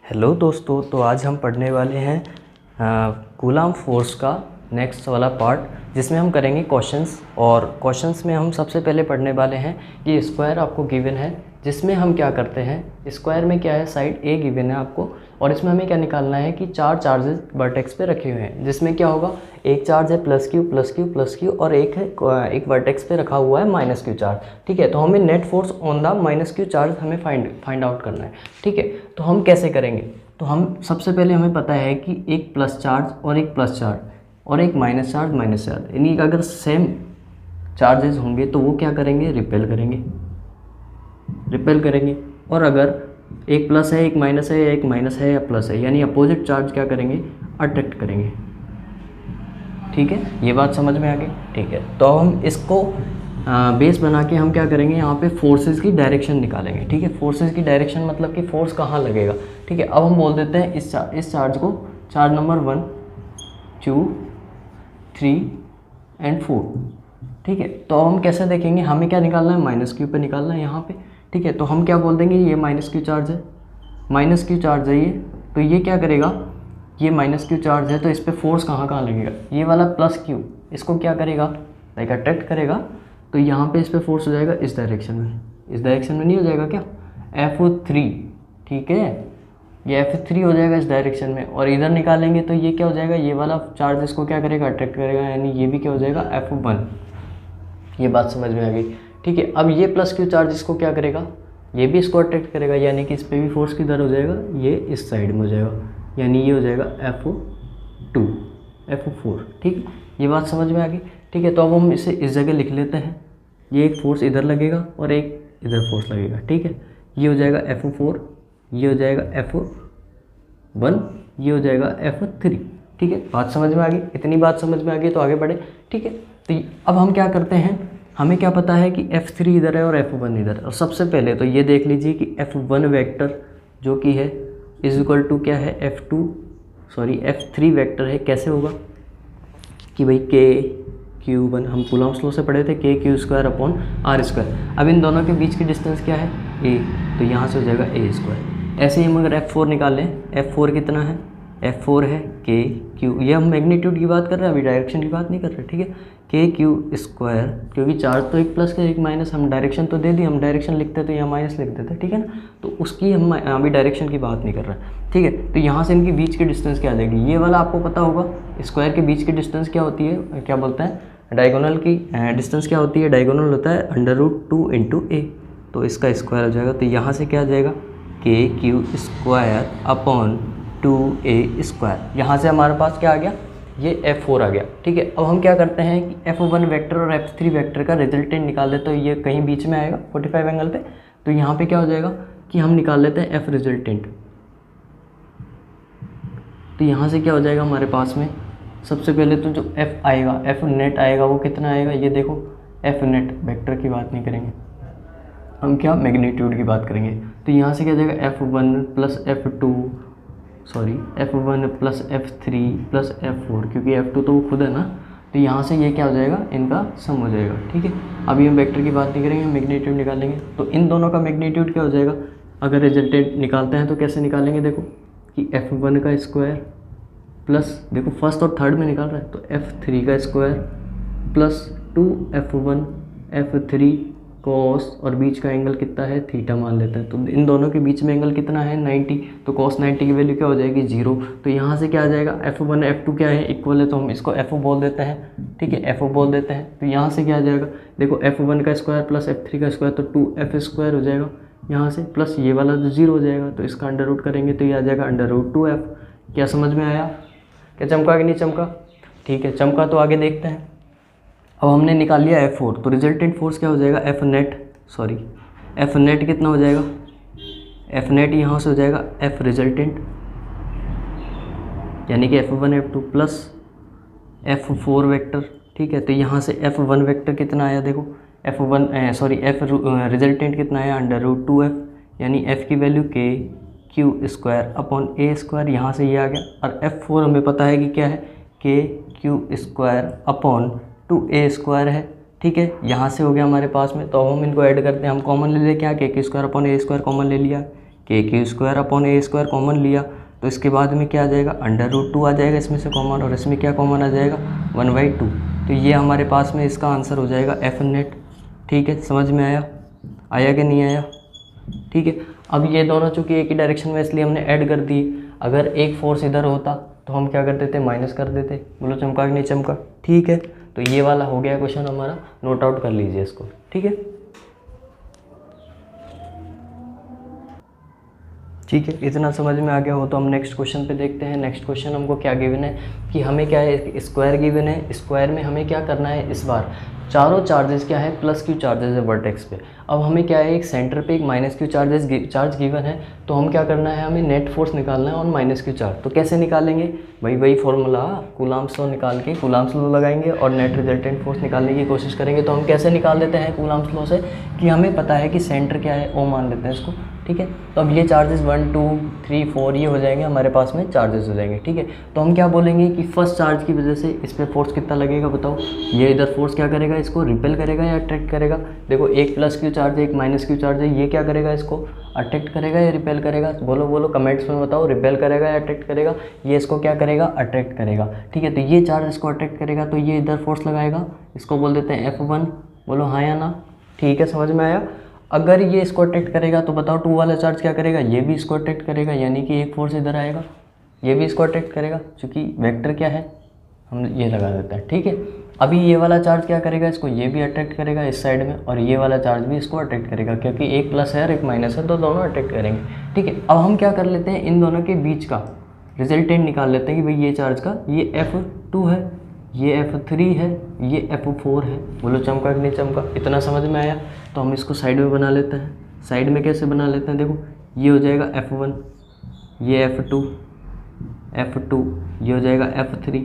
Hello दोस्तों, तो आज हम पढ़ने वाले हैं कूलाम फोर्स का नेक्स्ट वाला पार्ट, जिसमें हम करेंगे क्वेश्चंस। और क्वेश्चंस में हम सबसे पहले पढ़ने वाले हैं कि स्क्वायर आपको गिवन है, जिसमें हम क्या करते हैं, स्क्वायर में क्या है, साइड ए गिवन है आपको, और इसमें हमें क्या निकालना है कि 4 चार्जेस वर्टेक्स पे रखे हुए हैं, जिसमें क्या होगा, एक चार्ज है plus Q plus Q plus Q, और एक वर्टेक्स पे रखा हुआ है माइनस क्यू चार्ज। ठीक है, तो हमें net force on the minus Q charge हमें फाइंड आउट करना है। ठीक है, तो हम कैसे करेंगे, तो हम सबसे पहले हमें पता है कि एक प्लस चार्ज और एक प्लस चार्ज और एक माइनस चार्ज, यानी अगर सेम चार्जेस होंगे तो वो क्या करेंगे, रिपेल करेंगे। और अगर एक प्लस है एक माइनस है, या एक माइनस है या प्लस है, यानी अपोजिट चार्ज क्या करेंगे, अट्रैक्ट करेंगे। ठीक है, ये बात समझ में आ गई। ठीक है, तो हम इसको बेस बना के हम क्या करेंगे, यहाँ पे फोर्सेस की डायरेक्शन निकालेंगे। ठीक है, फोर्सेस की डायरेक्शन मतलब कि फोर्स कहाँ लगेगा। ठीक है, अब हम बोल देते हैं इस चार्ज को चार्ज नंबर 1, 2, 3 एंड 4। ठीक है, तो हम कैसे देखेंगे, हमें क्या निकालना है, माइनस क्यू पे निकालना है यहाँ पे। ठीक है, तो हम क्या बोल देंगे, ये माइनस क्यू चार्ज है, ये तो ये क्या करेगा, ये माइनस क्यू चार्ज है, तो इस पर फोर्स कहाँ लगेगा, ये वाला प्लस क्यू इसको क्या करेगा, लाइक अट्रैक्ट करेगा। तो यहाँ पे इस पर फोर्स हो जाएगा इस डायरेक्शन में नहीं हो जाएगा क्या, F3। ठीक है, ये F3 हो जाएगा इस डायरेक्शन में, और इधर निकालेंगे तो ये क्या हो जाएगा, ये वाला चार्ज इसको क्या करेगा, अट्रैक्ट करेगा, यानी ये भी क्या हो जाएगा, F1। ये बात समझ में आ गई। ठीक है, अब ये प्लस क्यू चार्ज इसको क्या करेगा, ये भी इसको अट्रैक्ट करेगा, यानी कि इस पर भी फोर्स किधर हो जाएगा, ये इस साइड में हो जाएगा, यानी ये हो जाएगा F2, F4। ठीक, ये बात समझ में आ गई। ठीक है, तो अब हम इसे इस जगह लिख लेते हैं, ये एक फोर्स इधर लगेगा और एक इधर फोर्स लगेगा। ठीक है, ये हो जाएगा F4, ये हो जाएगा F1, ये हो जाएगा F3। ठीक है, बात समझ में आ गई, इतनी बात समझ में आ गई तो आगे बढ़े। ठीक है, तो अब हम क्या करते हैं, हमें क्या पता है कि F3 इधर है और F1 इधर है। और सबसे पहले तो ये देख लीजिए कि F1 वेक्टर जो कि है इज इक्वल टू क्या है, F3 वेक्टर है। कैसे होगा कि भाई KQ1, हम कूलॉम्स लॉ से पढ़े थे, KQ2/R²। अब इन दोनों के बीच की डिस्टेंस क्या है, A, तो यहाँ से हो जाएगा A²। ऐसे ही हम अगर F4 निकालें, F4 कितना है, F4 है KQ, ये हम मैग्नीट्यूड की बात कर रहे हैं, अभी डायरेक्शन की बात नहीं कर रहे। ठीक है, KQ², क्योंकि चार्ज तो एक प्लस का एक माइनस, हम डायरेक्शन तो दे दी, हम डायरेक्शन लिखते तो यहाँ माइनस लिख देते। ठीक है ना, तो उसकी हम अभी डायरेक्शन की बात नहीं कर रहे। ठीक है, तो यहाँ से इनकी बीच की डिस्टेंस क्या आ जाएगी, ये वाला आपको पता होगा, स्क्वायर के बीच की डिस्टेंस क्या होती है, क्या बोलते हैं, डायगोनल की डिस्टेंस क्या होती है, डायगोनल होता है √2 × A, तो इसका स्क्वायर हो जाएगा। तो यहाँ से क्या आ जाएगा, KQ²/2A²। यहाँ से हमारे पास क्या आ गया, ये F4 आ गया। ठीक है, अब हम क्या करते हैं कि F1 वेक्टर और F3 वेक्टर का रिजल्टेंट निकाल देते, तो ये कहीं बीच में आएगा 45 एंगल पे। तो यहाँ पे क्या हो जाएगा कि हम निकाल लेते हैं F रिजल्टेंट। तो यहाँ से क्या हो जाएगा हमारे पास में, सबसे पहले तो जो F आएगा, F नेट आएगा, वो कितना आएगा, ये देखो F नेट, वेक्टर की बात नहीं करेंगे हम, क्या मैग्नीट्यूड की बात करेंगे। तो यहाँ से क्या हो जाएगा, F1 + F3 + F4, क्योंकि F2 तो वो खुद है ना, तो यहाँ से ये क्या हो जाएगा, इनका सम हो जाएगा। ठीक है, अभी हम वेक्टर की बात नहीं करेंगे, मैग्नीट्यूड निकालेंगे। तो इन दोनों का मैग्नीट्यूड क्या हो जाएगा, अगर रिजल्टेंट निकालते हैं तो कैसे निकालेंगे, देखो कि F1 का स्क्वायर प्लस, देखो फर्स्ट और थर्ड में निकाल रहा है, तो F3 का square plus 2F1 F3 cos, और बीच का एंगल कितना है, थीटा मान लेते हैं। तो इन दोनों के बीच में एंगल कितना है, 90, तो cos 90 की वैल्यू क्या हो जाएगी, 0। तो यहाँ से क्या आ जाएगा, F1 F2 क्या है, इक्वल है, तो हम इसको F बोल देते हैं। ठीक है, F बोल देते हैं। तो यहाँ से क्या आ जाएगा, देखो F1 का स्क्वायर प्लस F3 का स्क्वायर, तो 2F² हो जाएगा यहाँ से, प्लस ये वाला तो 0 हो जाएगा, तो इसका √ करेंगे तो ये आ जाएगा √2F। क्या समझ में आया, क्या चमका कि नहीं चमका। ठीक है, चमका, तो आगे देखते हैं। अब हमने निकाल लिया F4, तो रिजल्टेंट फोर्स क्या हो जाएगा, F नेट कितना हो जाएगा, F नेट यहाँ से हो जाएगा F रिजल्टेंट, यानी कि F1 F2 plus F4 vector. ठीक है, तो यहाँ से F1 वेक्टर कितना आया, देखो F रिजल्टेंट कितना आया, √2F, यानी F की वैल्यू KQ²/A², यहाँ से ये आ गया। और F4 हमें पता है कि क्या है, KQ²/2A² है। ठीक है, यहाँ से हो गया हमारे पास में। तो हम इनको ऐड करते हैं, हम कॉमन ले लें, क्या KQ²/A² कॉमन ले लिया, के क्यू स्क्वायर अपॉन ए स्क्वायर कॉमन लिया तो इसके बाद में क्या आ जाएगा, अंडर रूट 2 आ जाएगा इसमें से कॉमन, और इसमें क्या कॉमन आ जाएगा, 1/2। तो ये हमारे पास में इसका आंसर हो जाएगा एफ नेट। ठीक है, समझ में आया कि नहीं आया? ठीक है, अब ये दोनों चूँकि एक ही डायरेक्शन में इसलिए हमने ऐड कर दिए। अगर एक फोर्स इधर होता तो हम क्या कर देते, माइनस कर देते। बोलो चमका कि नहीं चमका? ठीक है, तो ये वाला हो गया क्वेश्चन हमारा, नोट आउट कर लीजिए इसको। ठीक है, ठीक है, इतना समझ में आ गया हो तो हम नेक्स्ट क्वेश्चन पे देखते हैं। नेक्स्ट क्वेश्चन हमको क्या गिवन है कि हमें क्या है, स्क्वायर गिवन है। स्क्वायर में हमें क्या करना है, इस बार चारों चार्जेस क्या है, प्लस क्यू चार्जेस है वर्टेक्स पे। अब हमें क्या है, एक सेंटर पे एक माइनस क्यू चार्ज गिवन है, तो हम क्या करना है, हमें नेट फोर्स निकालना है ऑन माइनस क्यू चार्ज। तो कैसे निकालेंगे भाई, वही फॉर्मूला कूलम्ब्स लॉ निकाल के कूलम्ब्स लॉ लगाएंगे और नेट रिजल्टेंट फोर्स निकालने की कोशिश करेंगे। तो हम कैसे निकाल देते हैं कूलम्ब्स लॉ से, कि हमें पता है कि सेंटर क्या है, ओ मान लेते हैं इसको। ठीक है, तो अब ये चार्जेस 1 2 3 4 ये हो जाएंगे हमारे पास में, चार्जेस हो जाएंगे। ठीक है, तो हम क्या बोलेंगे कि फर्स्ट चार्ज की वजह से इस पर फोर्स कितना लगेगा बताओ। ये इधर फोर्स क्या करेगा, इसको रिपेल करेगा या अट्रैक्ट करेगा। देखो, एक प्लस क्यू चार्ज है, एक माइनस क्यू चार्ज है, ये क्या करेगा, इसको अट्रैक्ट करेगा या रिपेल करेगा। बोलो बोलो कमेंट्स में बताओ, रिपेल करेगा या अट्रैक्ट करेगा। ये इसको क्या करेगा, अट्रैक्ट करेगा। ठीक है, तो ये चार्ज इसको अट्रैक्ट करेगा तो ये इधर फोर्स लगाएगा, इसको बोल देते हैं F1। बोलो हाँ या ना? ठीक है, समझ में आया? अगर ये इसको अट्रैक्ट करेगा तो बताओ 2 वाला चार्ज क्या करेगा, ये भी इसको अट्रैक्ट करेगा, यानी कि एक फोर्स इधर आएगा, ये भी इसको अट्रैक्ट करेगा, क्योंकि वेक्टर क्या है, हम ये लगा देते हैं। ठीक है, अभी ये वाला चार्ज क्या करेगा, इसको ये भी अट्रैक्ट करेगा इस साइड में, और ये वाला चार्ज भी इसको अट्रैक्ट करेगा, क्योंकि एक प्लस है और एक माइनस है, तो दोनों अट्रैक्ट करेंगे। ठीक है, अब हम क्या कर लेते हैं, इन दोनों के बीच का रिजल्टेंट निकाल लेते हैं कि भाई ये चार्ज का ये F2 है, ये F3 है, ये F4 है। बोलो चमका कि नहीं चमका? इतना समझ में आया? तो हम इसको साइड में बना लेते हैं। साइड में कैसे बना लेते हैं, देखो ये हो जाएगा F1, ये F2, ये हो जाएगा F3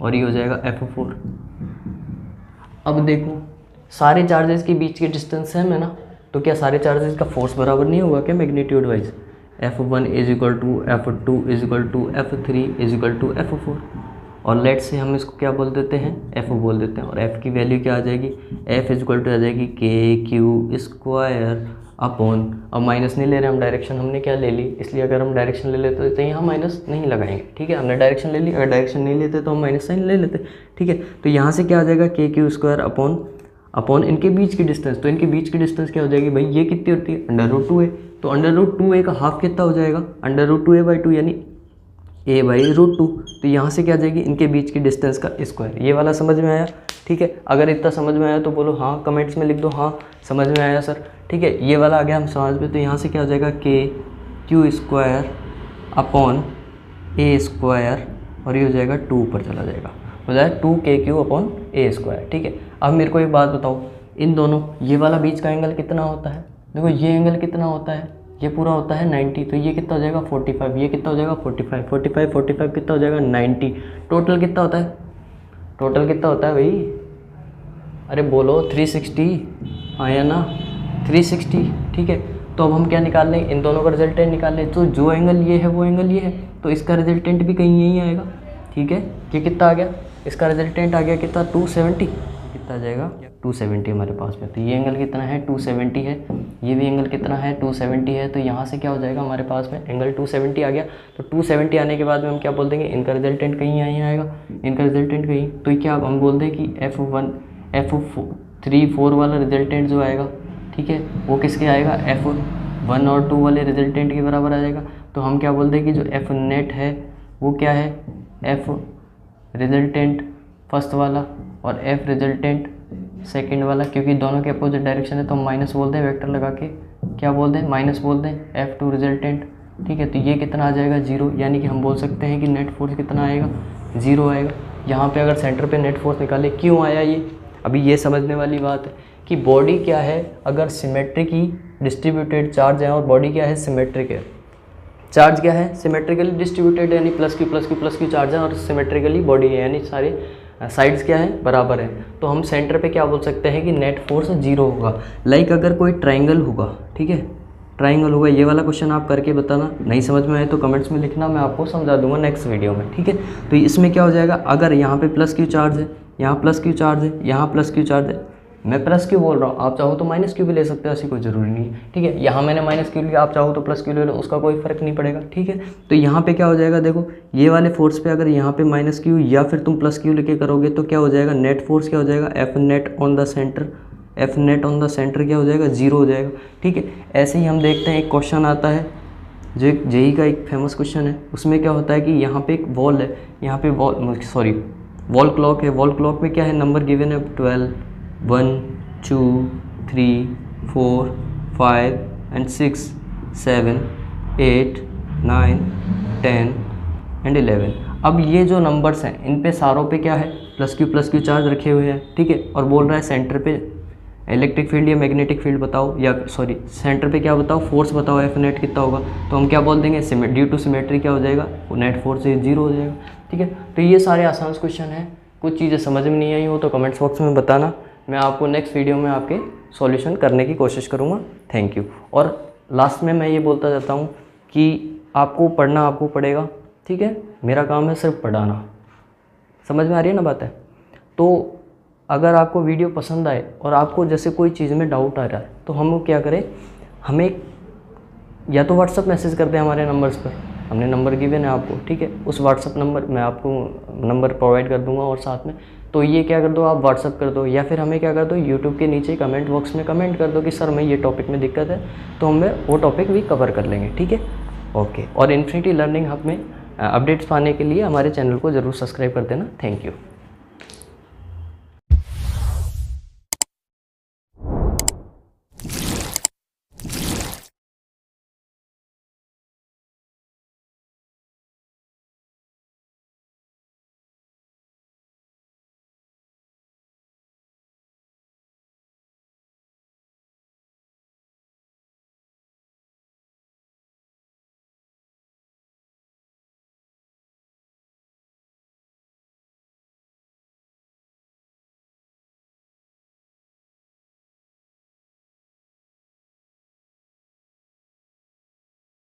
और ये हो जाएगा F4। अब देखो, सारे चार्जेस के बीच के डिस्टेंस सेम है ना, तो क्या सारे चार्जेस का फोर्स बराबर नहीं होगा क्या magnitude wise? F1 = F2 = F3 = F4। और लेट से हम इसको क्या बोल देते हैं, F बोल देते हैं, और F की वैल्यू क्या आ जाएगी, F = आ जाएगी KQ² अपॉन, अब माइनस नहीं ले रहे हम, डायरेक्शन हमने क्या ले ली, इसलिए अगर हम डायरेक्शन ले लेते तो यहाँ माइनस नहीं लगाएंगे। ठीक है, हमने डायरेक्शन ले ली, अगर डायरेक्शन नहीं लेते तो हम माइनस साइन ले लेते। ठीक है, तो यहाँ से क्या आ जाएगा, KQ² अपॉन इनके बीच की डिस्टेंस। तो इनके बीच की डिस्टेंस क्या हो जाएगी भाई, ये कितनी होती है, √2a। तो √2a का हाफ कितना हो जाएगा, √2a/2 यानी a/√2। तो यहाँ से क्या आ जाएगी, इनके बीच की डिस्टेंस का स्क्वायर। ये वाला समझ में आया? ठीक है, अगर इतना समझ में आया तो बोलो हाँ, कमेंट्स में लिख दो हाँ समझ में आया सर। ठीक है, ये वाला आ गया हम समझ में। तो यहाँ से क्या हो जाएगा, KQ² अपॉन a² और ये हो जाएगा 2 ऊपर चला जाएगा, हो जाएगा 2KQ अपॉन a²। ठीक है, अब मेरे को एक बात बताओ, इन दोनों ये वाला बीच का एंगल कितना होता है? देखो ये एंगल कितना होता है, ये पूरा होता है 90, तो ये कितना हो जाएगा 45, ये कितना हो जाएगा 45 कितना हो जाएगा 90। टोटल कितना होता है, टोटल कितना होता है भाई, अरे बोलो 360, हाँ या ना, 360। ठीक है, तो अब हम क्या निकाल लें, इन दोनों का रिजल्टेंट निकाल लें। तो जो एंगल ये है वो एंगल ये है, तो इसका रिजल्टेंट भी कहीं यही आएगा। ठीक है, ये कितना आ गया, इसका रिजल्टेंट आ गया कितना, 270। कितना आ जाएगा, 270 हमारे पास में। तो ये एंगल कितना है, 270 है, ये भी एंगल कितना है, 270 है। तो यहाँ से क्या हो जाएगा हमारे पास में, एंगल 270 आ गया। तो 270 आने के बाद में हम क्या बोल देंगे, इनका रिजल्टेंट कहीं यहाँ आएगा, इनका रिजल्टेंट कहीं। तो क्या हम बोल दें कि F3 4 वाला रिजल्टेंट जो आएगा, ठीक है, वो किसके आएगा, F1 और 2 वाले रिजल्टेंट के बराबर आ जाएगा। तो हम क्या बोल दें कि जो F नेट है वो क्या है, F रिजल्टेंट फर्स्ट वाला और F रिजल्टेंट सेकंड वाला, क्योंकि दोनों के अपोजिट डायरेक्शन है तो हम माइनस बोल दें, वेक्टर लगा के क्या बोल दें, माइनस बोल दें, F2 रिजल्टेंट। ठीक है, तो ये कितना आ जाएगा 0, यानी कि हम बोल सकते हैं कि नेट फोर्स कितना आएगा, 0 आएगा। यहाँ पे अगर सेंटर पे नेट फोर्स निकाले, क्यों आया ये, अभी ये समझने वाली बात है कि बॉडी क्या है, अगर सिमेट्रिकली डिस्ट्रीब्यूटेड चार्ज है और बॉडी क्या है, सिमेट्रिक है, चार्ज क्या है, सिमेट्रिकली डिस्ट्रीब्यूटेड, यानी प्लस क्यू चार्ज है, और सिमेट्रिकली बॉडी है, यानी सारे साइड्स क्या है, बराबर है। तो हम सेंटर पे क्या बोल सकते हैं कि नेट फोर्स 0 होगा। लाइक अगर कोई ट्राइंगल होगा, ठीक है, ट्राइंगल होगा, ये वाला क्वेश्चन आप करके बताना, नहीं समझ में आए तो कमेंट्स में लिखना, मैं आपको समझा दूंगा नेक्स्ट वीडियो में। ठीक है, तो इसमें क्या हो जाएगा, अगर यहाँ पे प्लस क्यू चार्ज है, यहाँ प्लस क्यू चार्ज है, यहाँ प्लस क्यू चार्ज है, मैं प्लस क्यू बोल रहा हूँ, आप चाहो तो माइनस क्यू भी ले सकते हो, ऐसी कोई ज़रूरी नहीं है, ठीक है। यहाँ मैंने माइनस क्यू लिया, आप चाहो तो प्लस क्यू ले लो, उसका कोई फ़र्क नहीं पड़ेगा, ठीक है। तो यहाँ पे क्या हो जाएगा, देखो ये वाले फोर्स पे अगर यहाँ पे माइनस क्यू या फिर तुम प्लस क्यू लेके करोगे तो क्या हो जाएगा, नेट फोर्स क्या हो जाएगा, F net on the centre, F net on the centre क्या हो जाएगा, 0 हो जाएगा, ठीक है। ऐसे ही हम देखते हैं एक क्वेश्चन आता है जो जेई का एक फेमस क्वेश्चन है, उसमें क्या होता है कि यहाँ पे एक वॉल है, यहाँ पे वॉल क्लॉक है, वॉल क्लॉक में क्या है, नंबर गिवन है 12, 1 2 3 4 5 एंड 6 7 8 9 10 एंड 11। अब ये जो नंबर्स हैं इन पे सारों पे क्या है, प्लस क्यू चार्ज रखे हुए हैं, ठीक है। और बोल रहा है सेंटर पे इलेक्ट्रिक फील्ड या मैग्नेटिक फील्ड बताओ, या सॉरी सेंटर पे क्या बताओ, फोर्स बताओ, एफ नेट कितना होगा। तो हम क्या बोल देंगे, ड्यू टू सिमेट्री क्या हो जाएगा, नेट फोर्स 0 हो जाएगा, ठीक है। तो ये सारे आसान क्वेश्चन हैं, कुछ चीज़ें समझ में नहीं आई हो तो कमेंट्स बॉक्स में बताना, मैं आपको नेक्स्ट वीडियो में आपके सॉल्यूशन करने की कोशिश करूँगा। Thank you. और लास्ट में मैं ये बोलता जाता हूँ कि आपको पढ़ना आपको पड़ेगा, ठीक है, मेरा काम है सिर्फ पढ़ाना। समझ में आ रही है ना बात है। तो अगर आपको वीडियो पसंद आए और आपको जैसे कोई चीज़ में डाउट आ रहा है तो हम क्या करें, हमें या तो व्हाट्सअप मैसेज कर दें हमारे नंबर्स पर, हमने नंबर गिवन है आपको, ठीक है। उस व्हाट्सअप नंबर मैं आपको नंबर प्रोवाइड कर दूंगा और साथ में, तो ये क्या कर दो, आप व्हाट्सअप कर दो, या फिर हमें क्या कर दो, यूट्यूब के नीचे कमेंट बॉक्स में कमेंट कर दो कि सर मैं ये टॉपिक में दिक्कत है, तो हम वो टॉपिक भी कवर कर लेंगे, ठीक है। ओके। और इन्फिनिटी लर्निंग हब में अपडेट्स पाने के लिए हमारे चैनल को ज़रूर सब्सक्राइब कर देना। Thank you.